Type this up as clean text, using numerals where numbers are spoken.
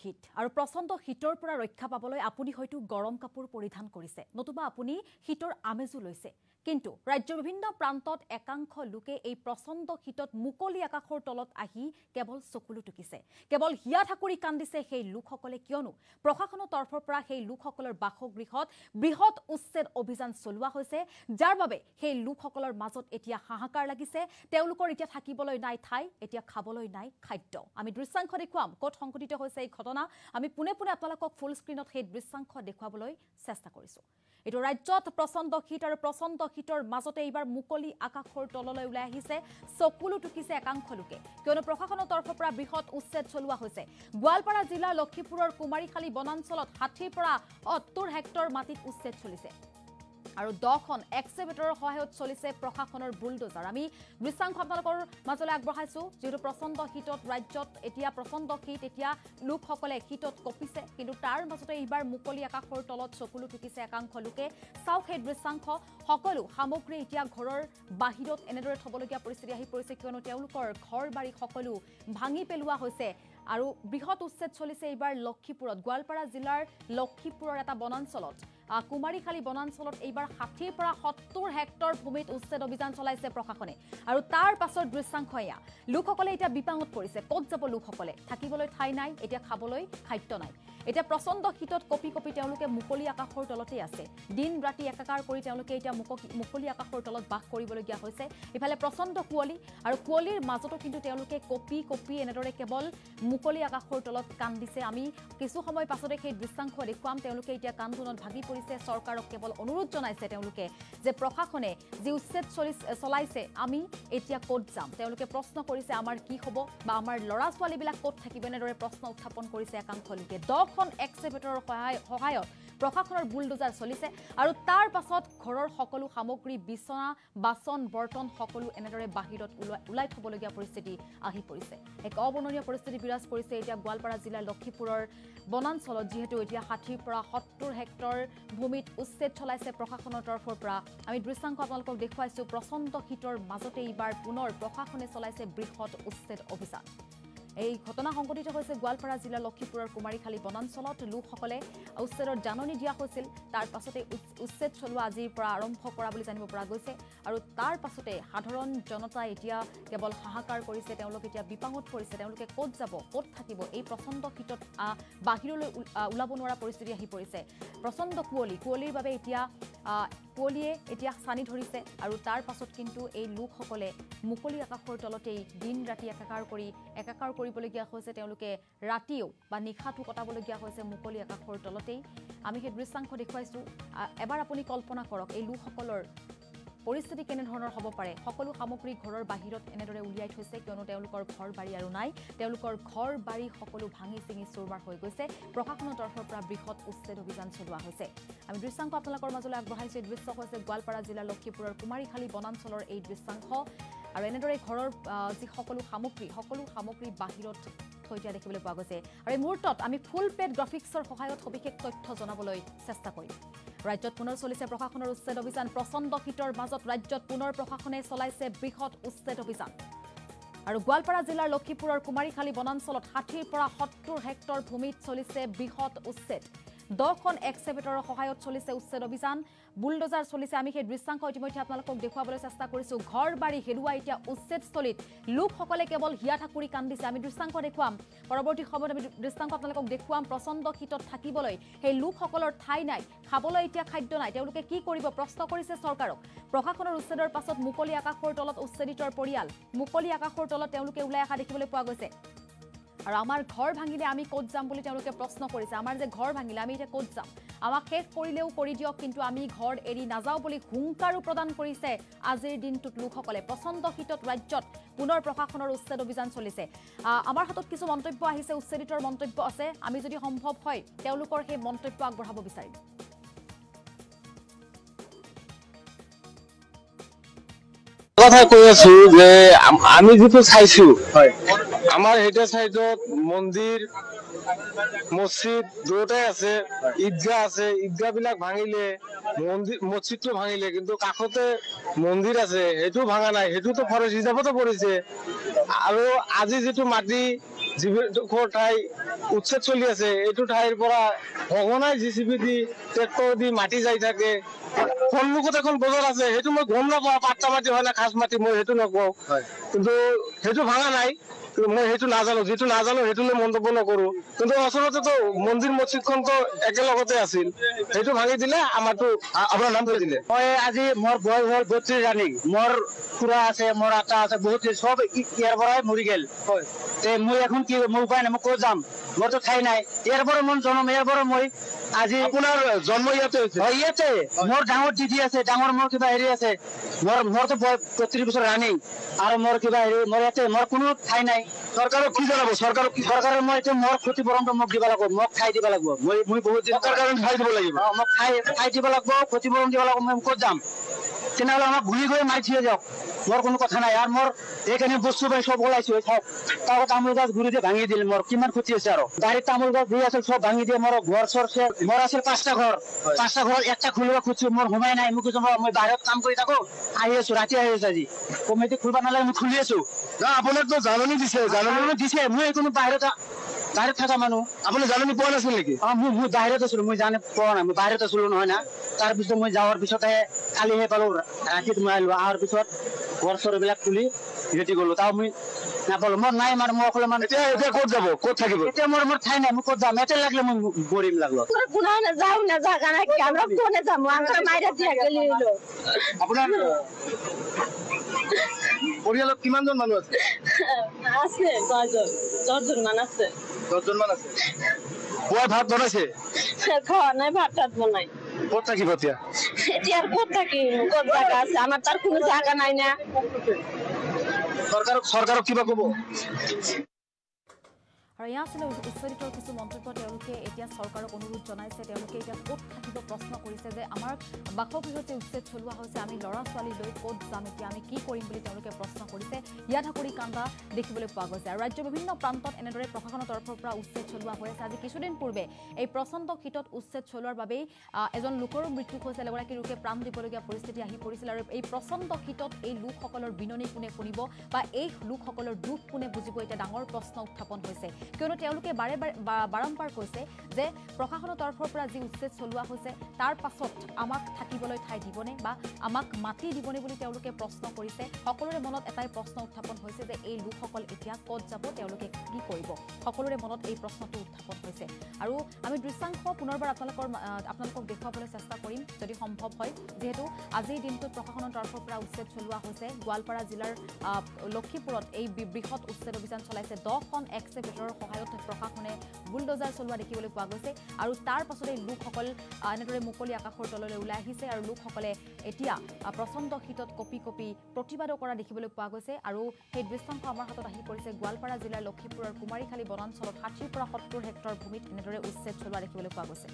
শীত আৰু প্ৰচণ্ড শীতৰ পৰা ৰক্ষা পাবলৈ আপুনি হয়তো গৰম কাপোৰ পৰিধান কৰিছে নতুবা আপুনি শীতৰ আমেজু লৈছে কিন্তু ৰাজ্যৰ বিভিন্ন প্ৰান্তত একাংশ লোকে এই প্ৰচণ্ড শীতত মুকলি আকাশৰ তলত আহি কেৱল চকুলো টুকিছে কেৱল হিয়া ঠাকুৰি কান্দিছে সেই লোকসকলে কিয়নো প্ৰশাসনৰ তৰফৰ পৰা সেই লোকসকলৰ বাসগৃহত বৃহৎ উচ্ছেদ অভিযান চলোৱা হৈছে যাৰ বাবে সেই লোকসকলৰ মাজত এতিয়া হাহাকাৰ লাগিছে তেওঁলোকৰ এতিয়া থাকিবলৈ নাই ঠাই এতিয়া খাবলৈ নাই খাদ্য আমি দৃশ্যাংশ দেখুৱাম ক'ত সংঘটিত হৈছে এই ঘটনা আমি পুনে পুনে আপোনালোকক ফুল স্ক্ৰিনত সেই দৃশ্যাংশ দেখুৱাবলৈ চেষ্টা কৰিছো এটো ৰাজ্যত প্ৰচণ্ড শীত আৰু প্ৰচণ্ড শীতৰ মাজতে এইবাৰ মুকলি আকাশৰ তললৈ ওলাই আহিছে চকুলো টুকিছে একাংশ লোকে কিয়নো প্ৰশাসনৰ তৰফৰ পৰা বৃহৎ উচ্ছেদ চলোৱা হৈছে গোৱালপাৰা জিলাৰ লক্ষীপুৰৰ কুমাৰীখালী বনাঞ্চলত 60 পৰা 70 হেক্টৰ মাটিত উচ্ছেদ চলিছে আৰু 10খন এক্সকেভেটৰৰ সহায়ত চলিছে প্ৰশাসনৰ বুলডোজাৰ আমি দৃশ্যাংশ আপোনালোকৰ মাজলৈ আগবঢ়াইছো যেটো প্ৰচণ্ড শীতত ৰাজ্যত এতিয়া প্ৰচণ্ড শীত এতিয়া লোকসকলে শীতত কঁপিছে কিন্তু তাৰ মাজতে এইবাৰ মুকলি আকাশৰ তলত চকুলো টুকিছে একাংশ লোকে চাওক সেই দৃশ্যাংশ সকলো সামগ্ৰী এতিয়া ঘৰৰ বাহিৰত এনেদৰে থবলগীয়া পৰিস্থিতি আহি পৰিছে কিয়নো তেওঁলোকৰ ঘৰ বাৰী সকলো ভাঙি পেলোৱা হৈছে আৰু বৃহৎ উচ্ছেদ চলিছে এইবাৰ লক্ষীপুৰত গোৱালপাৰা জিলাৰ লক্ষীপুৰৰ এটা বনাঞ্চলত কুমাৰীখালী বনাঞ্চলত এইবাৰ 60 পৰা 70 হেক্টৰ ভূমিত উচ্ছেদ অভিযান চলাইছে প্ৰশাসনে আৰু তাৰ পাছৰ দৃশ্যাংশ এয়া লোকসকলে এতিয়া বিপাঙত পৰিছে ক'ত যাব লোকসকলে থাকিবলৈ ঠাই নাই এতিয়া খাবলৈ খাদ্য নাই এতিয়া প্ৰচণ্ড শীতত কপি কপি তেওঁলোকে মুকলি আকাশৰ তলতে আছে দিন ৰাতি একাকাৰ কৰি তেওঁলোকে এতিয়া মুকলি আকাশৰ তলত বাস কৰিবলগীয়া হৈছে ইফালে প্ৰচণ্ড কুঁৱলী আৰু কুঁৱলীৰ মাজতো কিন্তু তেওঁলোকে কপি কপি এনেদৰে কেৱল মুকলি আকাশৰ তলত কান্দিছে আমি কিছু সময় পাছতে সেই দৃশ্যাংশ দেখুৱাম তেওঁলোকে এতিয়া কান্দোনত ভাগি পৰিছে চৰকাৰক কেৱল অনুৰোধ জনাইছে তেওঁলোকে যে প্ৰশাসনে যি উচ্ছেদ চলাইছে আমি এতিয়া ক'ত যাম তেওঁলোকে প্ৰশ্ন কৰিছে আমাৰ কি হ'ব বা আমাৰ ল'ৰা ছোৱালীবিলাক ক'ত থাকিব এনেদৰে প্ৰশ্ন উত্থাপন কৰিছে একাংশ লোকে 10খন এক্সকেভেটৰৰ সহায়ত প্ৰশাসনৰ বুলডোজাৰ চলিছে আৰু তাৰ পাছত ঘৰৰ সকলো সামগ্ৰী বিছনা বাচন বৰ্তন সকলো এনেদৰে বাহিৰত ওলাই থবলগীয়া পৰিস্থিতি আহি পৰিছে এক অবৰ্ণনীয় পৰিস্থিতি বিৰাজ কৰিছে এতিয়া গোৱালপাৰা জিলাৰ লক্ষীপুৰৰ বনাঞ্চলত যিহেতু এতিয়া 60 পৰা 70 হেক্টৰ ভূমিত উচ্ছেদ চলাইছে প্ৰশাসনৰ তৰফৰ পৰা আমি দৃশ্যাংশ আপোনালোকক দেখুৱাইছো প্ৰচণ্ড শীতৰ মাজতে এইবাৰ পুনৰ প্ৰশাসনে চলাইছে বৃহৎ উচ্ছেদ অভিযান এই ঘটনা সংঘটিত হৈছে গোৱালপাৰা জিলাৰ লক্ষীপুৰৰ কুমাৰীখালী বনাঞ্চলত লোকসকলে উচ্ছেদৰ জাননী দিয়া হৈছিল তাৰ পাছতে উচ্ছেদ চলোৱা আজিৰ পৰা আৰম্ভ কৰা বুলি জানিব পৰা গৈছে আৰু তাৰ পাছতে সাধাৰণ জনতা এতিয়া কেৱল হাহাকাৰ কৰিছে তেওঁলোক এতিয়া বিপাঙত পৰিছে তেওঁলোকে ক'ত যাব ক'ত থাকিব এই প্ৰচণ্ড শীতত বাহিৰলৈ ওলাব নোৱাৰা পৰিস্থিতি আহি পৰিছে প্ৰচণ্ড কুঁৱলীৰ বাবে এতিয়া কুঁৱলীয়ে এতিয়া সানি ধৰিছে আৰু তাৰ পাছত কিন্তু এই লোকসকলে মুকলি আকাশৰ তলতেই দিন ৰাতি একাকাৰ কৰিবলগীয়া হৈছে তেওঁলোকে ৰাতিও বা নিশাটো কটাবলগীয়া হৈছে মুকলি আকাশৰ তলতেই আমি সেই দৃশ্যাংশ দেখুৱাইছো এবাৰ আপুনি কল্পনা কৰক এই লোকসকলৰ পৰিস্থিতি কেনে ধৰণৰ হ'ব পাৰে সকলো সামগ্ৰী ঘৰৰ বাহিৰত এনেদৰে উলিয়াই থৈছে কিয়নো তেওঁলোকৰ ঘৰ বাৰী আৰু নাই তেওঁলোকৰ ঘৰ বাৰী সকলো ভাঙি চিঙি চুৰমাৰ হৈ গৈছে প্ৰশাসনৰ তৰফৰ পৰা বৃহৎ উচ্ছেদ অভিযান চলোৱা হৈছে আমি দৃশ্যাংশ আপোনালোকৰ মাজলৈ আগবঢ়াইছো এই দৃশ্য হৈছে গোৱালপাৰা জিলাৰ লক্ষীপুৰৰ কুমাৰীখালী বনাঞ্চলৰ এই দৃশ্যাংশ আৰু এনেদৰে ঘৰৰ যি সকলো সামগ্ৰী বাহিৰত থৈ দিয়া দেখিবলৈ পোৱা গৈছে আৰু এই মুহূৰ্তত আমি ফুল পেড গ্ৰাফিক্সৰ সহায়ত সবিশেষ তথ্য জনাবলৈ চেষ্টা কৰিম ৰাজ্যত পুনৰ চলিছে প্ৰশাসনৰ উচ্ছেদ অভিযান প্ৰচণ্ড শীতৰ মাজত ৰাজ্যত পুনৰ প্ৰশাসনে চলাইছে বৃহৎ উচ্ছেদ অভিযান আৰু গোৱালপাৰা জিলাৰ লক্ষীপুৰৰ কুমাৰীখালী বনাঞ্চলত 60 পৰা 70 হেক্টৰ ভূমিত চলিছে বৃহৎ উচ্ছেদ 10খন এক্সকেভেটৰৰ সহায়ত চলিছে উচ্ছেদ অভিযান বুলডোজাৰ চলিছে আমি সেই দৃশ্যাংশ ইতিমধ্যে আপোনালোকক দেখুৱাবলৈ চেষ্টা কৰিছো ঘৰ বাৰী হেৰুৱা এতিয়া উচ্ছেদস্থলীত লোকসকলে কেৱল হিয়া ঠাকুৰি কান্দিছে আমি দৃশ্যাংশ দেখুৱাম পৰৱৰ্তী সময়ত আমি দৃশ্যাংশ আপোনালোকক দেখুৱাম প্ৰচণ্ড শীতত থাকিবলৈ সেই লোকসকলৰ ঠাই নাই খাবলৈ এতিয়া খাদ্য নাই তেওঁলোকে কি কৰিব প্ৰশ্ন কৰিছে চৰকাৰক প্ৰশাসনৰ উচ্ছেদৰ পাছত মুকলি আকাশৰ তলত উচ্ছেদিতৰ পৰিয়াল মুকলি আকাশৰ তলত তেওঁলোকে ওলাই অহা দেখিবলৈ পোৱা গৈছে আৰু আমাৰ ঘৰ ভাঙিলে আমি ক'ত যাম বুলি তেওঁলোকে প্ৰশ্ন কৰিছে আমাৰ যে ঘৰ ভাঙিলে আমি এতিয়া ক'ত যাম আমাক শেষ কৰিলেও কৰি দিয়ক কিন্তু আমি ঘৰ এৰি নাযাওঁ বুলি হুংকাৰো প্ৰদান কৰিছে আজিৰ দিনটোত লোকসকলে প্ৰচণ্ড শীতত ৰাজ্যত পুনৰ প্ৰশাসনৰ উচ্ছেদ অভিযান চলিছে আমাৰ হাতত কিছু মন্তব্য আহিছে উচ্ছেদিতৰ মন্তব্য আছে আমি যদি সম্ভৱ হয় তেওঁলোকৰ সেই মন্তব্য আগবঢ়াব বিচাৰিম কথা কৈ আছো যে আমি যেটো চাইছো আমাৰ হেটা সাইডত মন্দিৰ মসজিদ দুটাই আছে ঈদগাহ আছে ঈদগাহ বিলাক ভাঙিলে মসজিদটো ভাঙিলে কিন্তু কাষতে মন্দিৰ আছে এটো ভাঙা নাই এটো তো ফৰেষ্ট ৰিজাৰ্ভতো পৰিছে আৰু আজি যেটো মাটি যিডোখৰ ঠাই উচ্ছেদ চলি আছে এইটো ঠাইৰ পৰা সঘনাই জিচিবি দি ট্ৰেক্টৰ দি মাটি যাই থাকে। সন্মুখত এখন বজাৰ আছে, সেইটো মই গম নাপাওঁ পাট্টা মাটি হয় না খাজ মাটি, মই সেইটো নকওঁ। কিন্তু সেইটো ভাঙা নাই, মই সেইটো নাজানো, যিটো নাজানো সেইটো লৈ মন্তব্য নকৰো। কিন্তু আচলতেতো মন্দিৰ মছজিদখনতো একেলগতে আছিল, সেইটো ভাঙি দিলে। আমাৰতো আপোনাৰ নাম কৈ দিলে। মই আজি মোৰ বয়স হ'ল 32 ৰানিং। মোৰ খুৰা আছে, মোৰ আটা আছে, বহুত সব ইয়াৰ পৰাই মৰি গেল। মই এখন কি মোৰ উপায় নাই, মই ক'ত যাম, মোৰতো ঠাই নাই। ইয়াৰ পৰা মোৰ জন্ম, ইয়াৰ পৰা মই আজি আপোনাৰ জন্ম ইয়াতে হৈছে? ইয়াতে মোৰ ডাঙৰ দিদি আছে, ডাঙৰ মোৰ কিবা হেৰি আছে, মোৰতো 32 বছৰ ৰানিং। আৰু মোৰ কিবা হেৰি মোৰ ইয়াতে মোৰ কোনো ঠাই নাই। চৰকাৰক কি জনাব? চৰকাৰে মই এতিয়া মোৰ ক্ষতিপূৰণটো মোক দিব লাগিব, মোক ঠাই দিব লাগিব। মই বহুত দিন কাৰণে ঠাই দিব লাগিব। মোক ঠাই দিব লাগিব, ক্ষতিপূৰণ দিব লাগিব। মই ক'ত যাম? তেনেহ'লে আমাক ঘূৰি গৈ মাৰি থিয়ে যাওক, মোৰ কোনো কথা নাই। আৰু মোৰ এইখিনি বস্তু পাই চব ওলাইছো, তাৰ তামোল গছ ঘূৰি দিয়ে ভাঙি দিলে, মোৰ কিমান ক্ষতি হৈছে। আৰু গাড়ীত তামোল গছ দি আছিল, চব ভাঙি দিয়ে। মোৰ ঘৰ চৰ মোৰ আছিল 5টা ঘৰ, 5টা ঘৰ একটা খুলিব খুজিছো, মোৰ সোমাই নাই। মোক মই বাহিৰত কাম কৰি থাকো, আহি আছো, ৰাতি আহি আছো। আজি কমিটি খুলিব নালাগে, মই খুলি আছো। আপোনাকতো জাননী দিছে, জাননী দিছে। মই কোনো বাহিৰত থকা মানুহ। আপুনি জাননী পোৱা নাছিল নেকি? মই বাহিৰত আছিলো, মই জানি পোৱা নাই, মই বাহিৰত আছিলো নহয় না। তাৰপিছত মই যাৱাৰ পিছতহে কালিহে পালো, ৰাতিত মই আহিলো। অহাৰ পিছত ঘৰ চৰ এইবিলাক খুলি ৰেডি গলো, তাৰ মই নাপালো। মোৰ নাই মানে মই অকলে মানে এতিয়া ক'ত যাব, ক'ত থাকিব? এতিয়া মোৰ ঠাই নাই, মই ক'ত যাম? এতিয়া লাগিলে মই গৰিম লাগলো। আপোনাৰ পৰিয়ালত কিমানজন মানুহ আছে? আছে 10জন মান আছে। 10জন মান আছে। পুৱাই ভাত বনাইছে? খোৱা নাই, ভাত তাত বনাই। ক'ত থাকিব এতিয়া? এতিয়া আর ক'ত থাকিম, ক'ত জায়গা আছে? আমার তার কোনো জায়গা নাই না। চৰকাৰক কিবা ক'ব? আৰু এয়া আছিলে উচ্চদিতৰ কিছু মন্তব্য। তেওঁলোকে এতিয়া চৰকাৰক অনুৰোধ জনাইছে, তেওঁলোকে এতিয়া ক'ত থাকিব প্ৰশ্ন কৰিছে যে আমাৰ বাসগৃহত যে উচ্ছেদ চলোৱা হৈছে, আমি ল'ৰা ছোৱালী লৈ ক'ত যাম, এতিয়া আমি কি কৰিম বুলি তেওঁলোকে প্ৰশ্ন কৰিছে। ইয়াত কৰি কান্দা দেখিবলৈ পোৱা গৈছে। আৰু ৰাজ্যৰ বিভিন্ন প্ৰান্তত এনেদৰে প্ৰশাসনৰ তৰফৰ পৰা উচ্ছেদ চলোৱা হৈ আছে। আজি কিছুদিন পূৰ্বে এই প্ৰচণ্ড শীতত উচ্ছেদ চলোৱাৰ বাবেই এজন লোকৰো মৃত্যু হৈছিল, এগৰাকী লোকে প্ৰাণ দিবলগীয়া পৰিস্থিতি আহি পৰিছিল। আৰু এই প্ৰচণ্ড শীতত এই লোকসকলৰ বিননি কোনে শুনিব বা এই লোকসকলৰ দুখ কোনে বুজিব, এতিয়া ডাঙৰ প্ৰশ্ন উত্থাপন হৈছে। কিয়নো তেওঁলোকে বাৰম্বাৰ কৈছে যে প্ৰশাসনৰ তৰফৰ পৰা যি উচ্ছেদ চলোৱা হৈছে তাৰ পাছত আমাক থাকিবলৈ ঠাই দিবনে বা আমাক মাটি দিবনে বুলি তেওঁলোকে প্ৰশ্ন কৰিছে। সকলোৰে মনত এটাই প্ৰশ্ন উত্থাপন হৈছে যে এই লোকসকল এতিয়া ক'ত যাব, তেওঁলোকে কি কৰিব, সকলোৰে মনত এই প্ৰশ্নটো উত্থাপন হৈছে। আৰু আমি দৃশ্যাংশ পুনৰবাৰ আপোনালোকক দেখুৱাবলৈ চেষ্টা কৰিম যদি সম্ভৱ হয়, যিহেতু আজিৰ দিনটোত প্ৰশাসনৰ তৰফৰ পৰা উচ্ছেদ চলোৱা হৈছে। গোৱালপাৰা জিলাৰ লক্ষীপুৰত এই বৃহৎ উচ্ছেদ অভিযান চলাইছে। 10খন এক্সকেভেটৰৰ সহায়ত প্ৰশাসনে বুলডোজাৰ চলোৱা দেখিবলৈ পোৱা গৈছে। আৰু তাৰ পাছতে লোকসকল এনেদৰে মুকলি আকাশৰ তললৈ ওলাই আহিছে আৰু লোকসকলে এতিয়া প্ৰচণ্ড শীতত কঁপি কঁপি প্ৰতিবাদো কৰা দেখিবলৈ পোৱা গৈছে। আৰু সেই দৃশ্যাংশ আমাৰ হাতত আহি পৰিছে। গোৱালপাৰা জিলাৰ লক্ষীপুৰৰ কুমাৰীখালী বনাঞ্চলত 60ৰ পৰা 70 হেক্টৰ ভূমিত এনেদৰে উচ্ছেদ চলোৱা দেখিবলৈ পোৱা গৈছে।